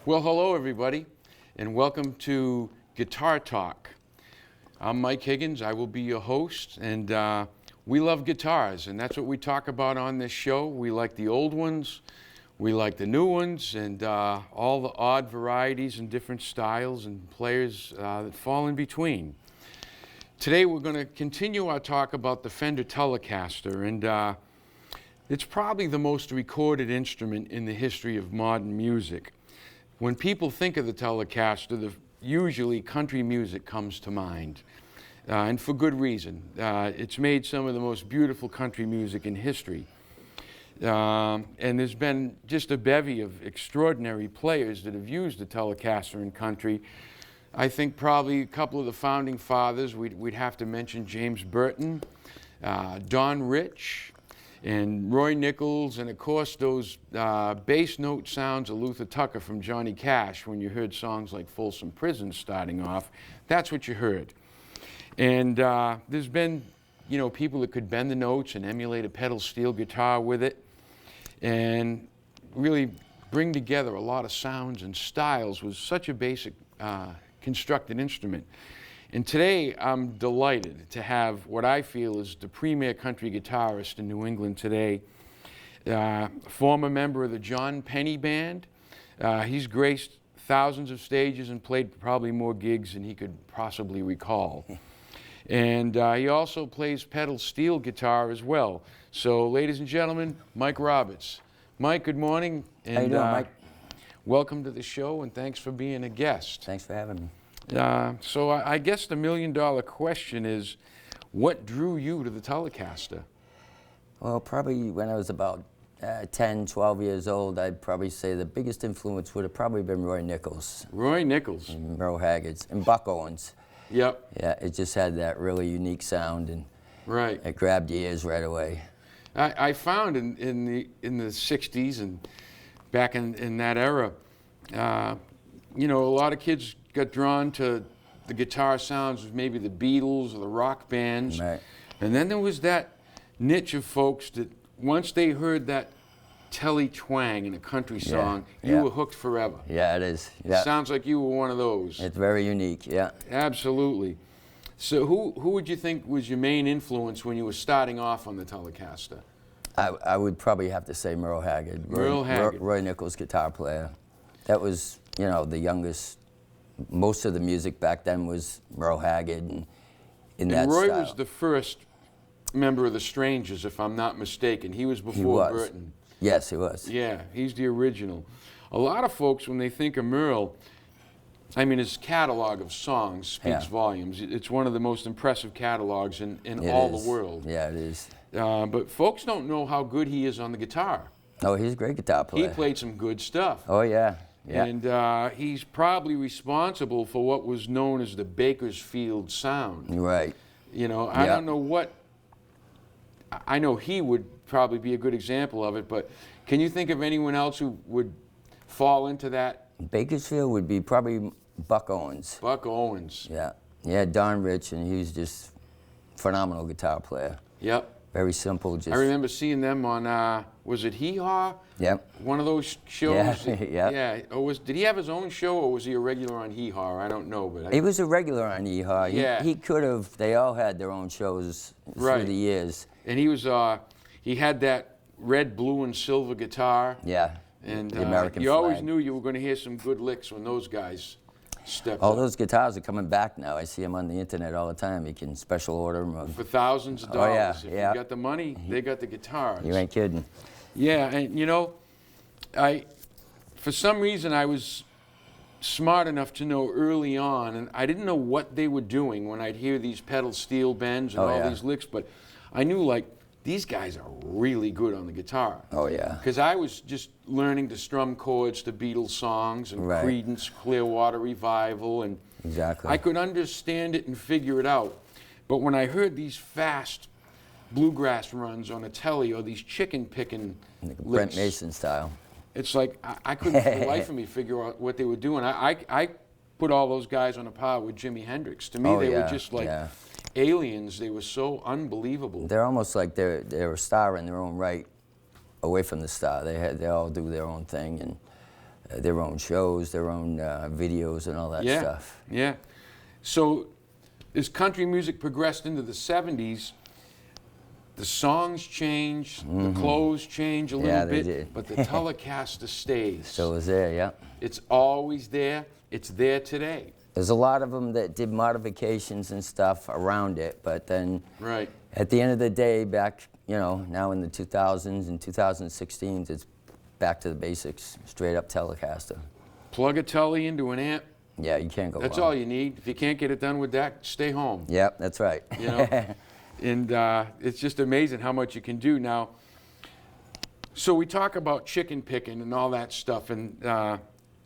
Well, hello everybody, and welcome to Guitar Talk. I'm Mike Higgins. I will be your host, and we love guitars, and that's what we talk about on this show. We like the old ones, we like the new ones, and all the odd varieties and different styles and players that fall in between. Today we're going to continue our talk about the Fender Telecaster, and it's probably the most recorded instrument in the history of modern music. When people think of the Telecaster, usually country music comes to mind, and for good reason. It's made some of the most beautiful country music in history. And there's been just a bevy of extraordinary players that have used the Telecaster in country. I think probably a couple of the founding fathers, we'd have to mention James Burton, Don Rich, and Roy Nichols, and of course those bass note sounds of Luther Tucker from Johnny Cash when you heard songs like Folsom Prison starting off. That's what you heard. And there's been, people that could bend the notes and emulate a pedal steel guitar with it and really bring together a lot of sounds and styles with such a basic constructed instrument. And today, I'm delighted to have what I feel is the premier country guitarist in New England today, former member of the John Penny Band. He's graced thousands of stages and played probably more gigs than he could possibly recall. And he also plays pedal steel guitar as well. So, ladies and gentlemen, Mike Roberts. Mike, good morning. And, how you doing, Mike? Welcome to the show, and thanks for being a guest. Thanks for having me. So I guess the million-dollar question is, what drew you to the Telecaster? Well, probably when I was about 10, 12 years old, I'd probably say the biggest influence would have probably been Roy Nichols. Roy Nichols. And Merle Haggard's, and Buck Owens. Yep. Yeah, it just had that really unique sound, and right. It grabbed your ears right away. I found in the 60s and back in that era, a lot of kids got drawn to the guitar sounds of maybe the Beatles or the rock bands. Right. And then there was that niche of folks that once they heard that telly twang in a country song, you were hooked forever. Yeah, it is. Yeah. Sounds like you were one of those. It's very unique, yeah. Absolutely. So who would you think was your main influence when you were starting off on the Telecaster? I would probably have to say Merle Haggard. Merle Haggard. Roy Nichols, guitar player. That was, the youngest. Most of the music back then was Merle Haggard and in that Roy style. was the first member of the Strangers, if I'm not mistaken. He was before Burton. Yes, he was. Yeah, he's the original. A lot of folks, when they think of Merle, his catalog of songs speaks volumes. It's one of the most impressive catalogs in all the world. Yeah, it is. But folks don't know how good he is on the guitar. Oh, he's a great guitar player. He played some good stuff. Oh, yeah. Yeah. And he's probably responsible for what was known as the Bakersfield sound. Right. I don't know what, I know he would probably be a good example of it, but can you think of anyone else who would fall into that? Bakersfield would be probably Buck Owens. Buck Owens. Yeah. Yeah, Don Rich, and he was just phenomenal guitar player. Yep. Very simple. Just. I remember seeing them on, was it Hee Haw? Yep. One of those shows. Yeah. Yeah. Yeah. Or did he have his own show, or was he a regular on Hee Haw? I don't know, but he was a regular on Hee Haw. Yeah. He could have. They all had their own shows through the years. And he was. He had that red, blue, and silver guitar. Yeah. And the American you flag. always knew you were going to hear some good licks when those guys stepped All up. those guitars are coming back now. I see them on the internet all the time. You can special order them. For thousands of dollars. Oh, yeah, If yeah. you got the money, they got the guitars. You ain't kidding. Yeah, and for some reason I was smart enough to know early on, and I didn't know what they were doing when I'd hear these pedal steel bends and all these licks, but I knew these guys are really good on the guitar. Oh, yeah. Because I was just learning to strum chords to Beatles songs and Creedence Clearwater Revival, and exactly. I could understand it and figure it out. But when I heard these fast bluegrass runs on a telly or these chicken picking Brent Mason style, it's like I couldn't for the life of me figure out what they were doing. I put all those guys on a par with Jimi Hendrix. To me, they were just like aliens. They were so unbelievable. They're almost like they're a star in their own right, away from the star. They all do their own thing, and their own shows, their own videos, and all that Yeah, stuff. yeah. So as country music progressed into the 70s, the songs changed, the clothes changed a little Yeah, they bit, did. but the Telecaster stays. So it was there, yeah. It's always there. It's there today. There's a lot of them that did modifications and stuff around it, but then Right. at the end of the day, back, now in the 2000s and 2016s, it's back to the basics, straight up Telecaster. Plug a Tele into an amp. Yeah, you can't go That's wrong. all you need. If you can't get it done with that, stay home. Yep, that's right. You know? And it's just amazing how much you can do now. So we talk about chicken picking and all that stuff, and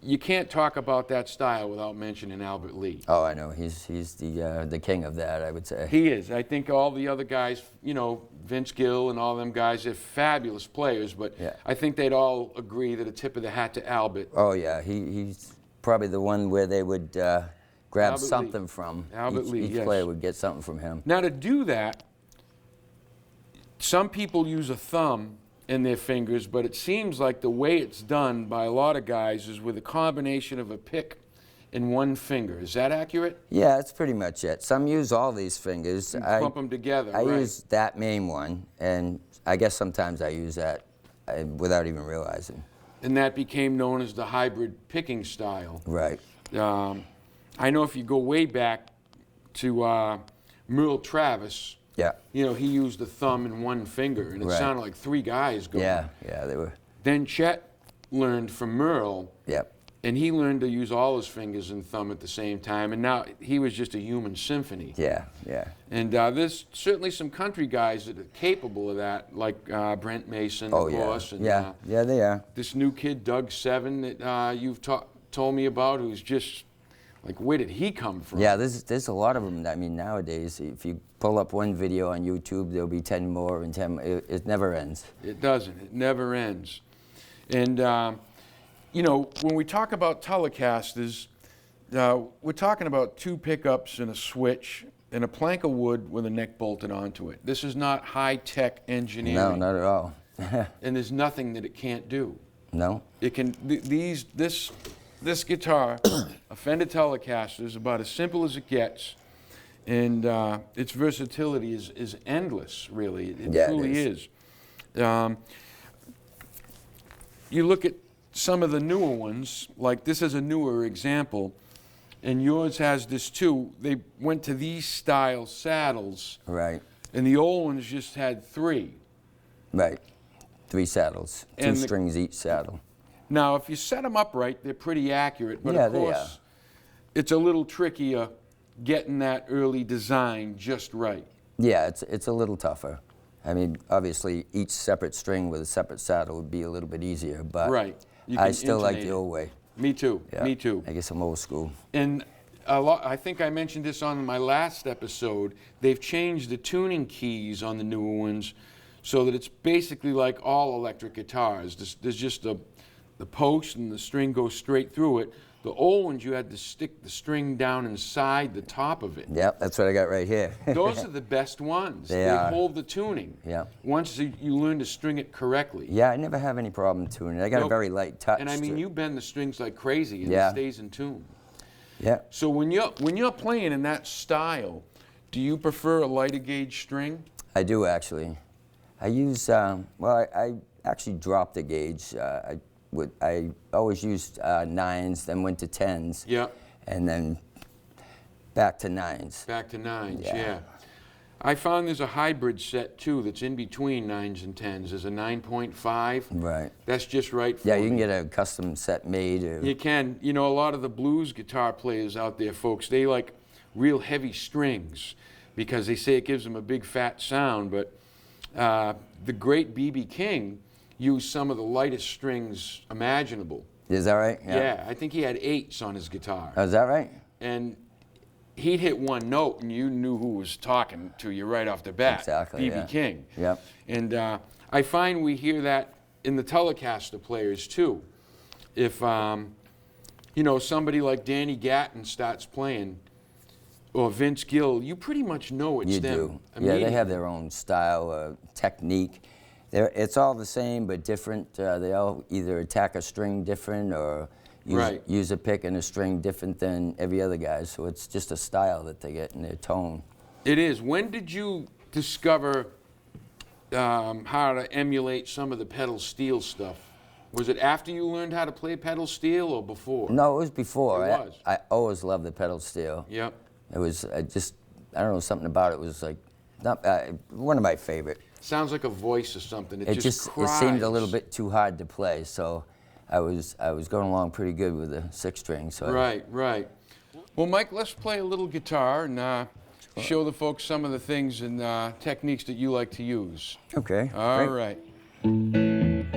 you can't talk about that style without mentioning Albert Lee. Oh, I know. He's the king of that, I would say. He is. I think all the other guys, Vince Gill and all them guys, they're fabulous players, but Yeah. I think they'd all agree that a tip of the hat to Albert. Oh, yeah. He's probably the one where they would grab Albert Lee. something from. Albert Lee, Each yes. player would get something from him. Now to do that, some people use a thumb in their fingers, but it seems like the way it's done by a lot of guys is with a combination of a pick and one finger. Is that accurate? Yeah, that's pretty much it. Some use all these fingers. Clump them together, I right? use that main one, and I guess sometimes I use that without even realizing. And that became known as the hybrid picking style. Right. I know if you go way back to Merle Travis, Yeah. he used the thumb and one finger, and it Right. sounded like three guys going. Yeah, they were. Then Chet learned from Merle, Yep. and he learned to use all his fingers and thumb at the same time, and now he was just a human symphony. Yeah, yeah. And there's certainly some country guys that are capable of that, like Brent Mason, Oh, of yeah. course. And, Yeah, they are. this new kid, Doug Seven, that you've told me about, who's just, like, where did he come from? Yeah, there's a lot of them. I mean, nowadays, if you pull up one video on YouTube, there'll be 10 more and 10 more. It never ends. It doesn't. It never ends. And, when we talk about Telecasters, we're talking about two pickups and a switch and a plank of wood with a neck bolted onto it. This is not high-tech engineering. No, not at all. And there's nothing that it can't do. No? It can. This guitar, a Fender Telecaster, is about as simple as it gets, and its versatility is endless. Really, it Yeah, it truly is. is. You look at some of the newer ones, like this is a newer example, and yours has this too. They went to these style saddles, Right, and the old ones just had three. right. 3 saddles, 2 And the- strings each saddle. Now, if you set them up right, they're pretty accurate, but Yeah, of they course, it's a little trickier getting that early design just right. Yeah, it's a little tougher. I mean, obviously, each separate string with a separate saddle would be a little bit easier, but Right. You I can still like intonate the it. old way. Me too. Yeah. Me too. I guess I'm old school. And I think I mentioned this on my last episode. They've changed the tuning keys on the newer ones so that it's basically like all electric guitars. There's just the post and the string goes straight through it. The old ones, you had to stick the string down inside the top of it. Yep, that's what I got right here. Those are the best ones. They are. hold the tuning. Yeah. Once you learn to string it correctly. Yeah, I never have any problem tuning. I got Nope. a very light touch. And I mean, to- you bend the strings like crazy, and Yeah. it stays in tune. Yeah. So when you're playing in that style, do you prefer a lighter gauge string? I do actually. I use I actually dropped the gauge. I always used 9s, then went to 10s, Yeah. and then back to 9s. Back to 9s, Yeah. yeah. I found there's a hybrid set too that's in between 9s and 10s. There's a 9.5. Right. That's just right for Yeah, you me. can get a custom set made. You can. A lot of the blues guitar players out there, folks, they like real heavy strings because they say it gives them a big fat sound. But the great B.B. King used some of the lightest strings imaginable. Is that right? Yeah, I think he had 8s on his guitar. Oh, is that right? And he'd hit one note and you knew who was talking to you right off the bat. Exactly, B.B. yeah. King. Yep. And I find we hear that in the Telecaster players too. If somebody like Danny Gatton starts playing, or Vince Gill, you pretty much know it's You them. do. Yeah, they immediately. have their own style, technique. It's all the same but different. They all either attack a string different or use a pick and a string different than every other guy. So it's just a style that they get in their tone. It is. When did you discover how to emulate some of the pedal steel stuff? Was it after you learned how to play pedal steel or before? No, it was before. It was. I always loved the pedal steel. Yep. It was I don't know, something about it was like one of my favorite. Sounds like a voice or something. It It cries. seemed a little bit too hard to play, so I was going along pretty good with the 6-string. So Right. Well, Mike, let's play a little guitar and show the folks some of the things and techniques that you like to use. Okay. All great. right.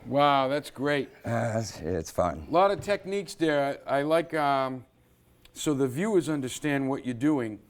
Wow, that's great. It's fun. A lot of techniques there. I like, so the viewers understand what you're doing.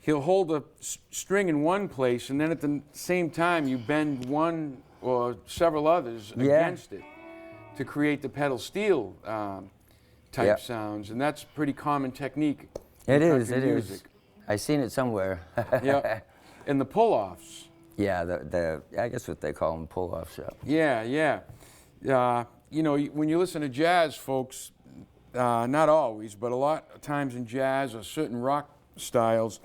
He'll hold a string in one place, and then at the same time, you bend one or several others against it to create the pedal steel type sounds, and that's a pretty common technique. It in is. country It music. is. I seen it somewhere. Yeah, and the pull-offs. Yeah, I guess what they call them, pull-offs. Yeah. You know, when you listen to jazz, folks, not always, but a lot of times in jazz or certain rock styles,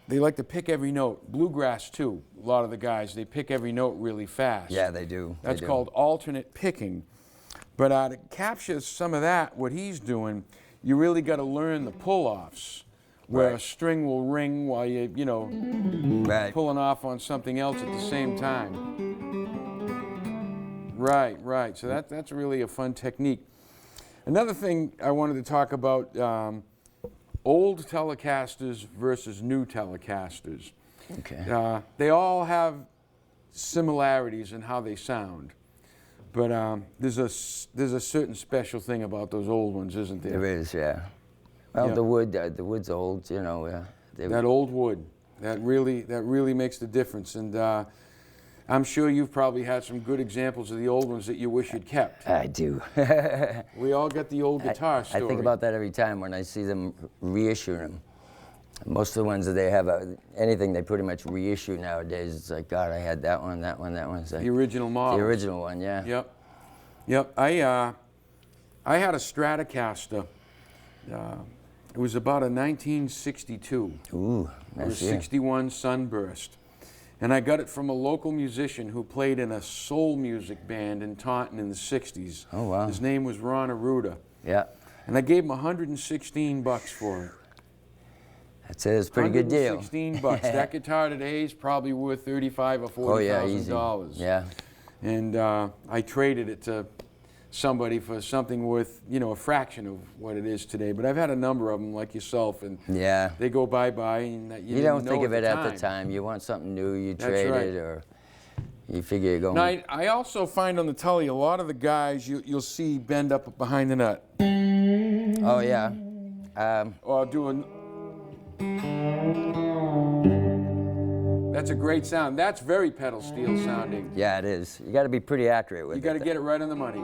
they like to pick every note. Bluegrass, too. A lot of the guys, they pick every note really fast. Yeah, they do. That's called alternate picking. But to capture some of that, what he's doing, you really got to learn the pull-offs. where a Right. string will ring while you know, Right. pulling off on something else at the same time. Right, right. So that's really a fun technique. Another thing I wanted to talk about, old Telecasters versus new Telecasters. Okay. They all have similarities in how they sound, but there's a certain special thing about those old ones, isn't there? There is, yeah. Well, Yeah. the wood's old, you know. That old wood, that really makes the difference. And I'm sure you've probably had some good examples of the old ones that you wish you'd kept. I do. We all got the old guitar I story. think about that every time when I see them reissue them. Most of the ones that they have, anything they pretty much reissue nowadays, it's like, God, I had that one, that one, that one. It's like, the original model. the original one, yeah. Yep. Yep. I had a Stratocaster. It was about a 1962. Ooh, Or a nice year. 61 Sunburst. And I got it from a local musician who played in a soul music band in Taunton in the 60s. Oh, wow. His name was Ron Arruda. Yeah, And I gave him $116 for it. that's it. It's a pretty good deal. $116. That guitar today is probably worth $35,000 or Oh yeah, easy. $40,000. Yeah, And I traded it to somebody for something worth, you know, a fraction of what it is today. But I've had a number of them like yourself, and yeah. they go bye-bye, and you You didn't don't know think of it at at the time. You want something new, you That's trade right. it, or you figure you're going. Now, I also find on the Tully, a lot of the guys you'll see bend up behind the nut. Oh yeah. Or do That's a great sound. That's very pedal steel sounding. Yeah, it is. You got to be pretty accurate with You it. got to get it right on the money.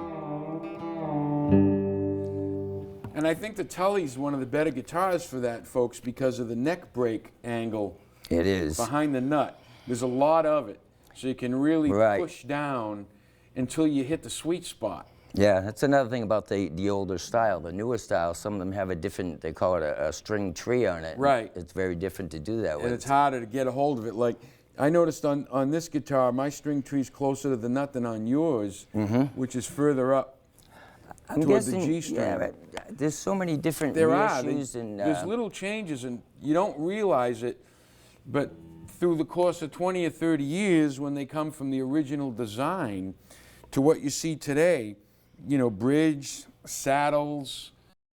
And I think the Tully's one of the better guitars for that, folks, because of the neck break angle It is. behind the nut. There's a lot of it, so you can really Right. push down until you hit the sweet spot. Yeah, that's another thing about the older style. The newer style, some of them have a different, they call it a string tree on it. Right. It's very different to do that And with. it's harder to get a hold of it. Like, I noticed on this guitar, my string tree's closer to the nut than on yours, which is further up. I'm toward the guessing, G string. yeah, but there's so many different There are. reissues and There's little changes, and you don't realize it, but through the course of 20 or 30 years, when they come from the original design to what you see today, you know, bridge, saddles,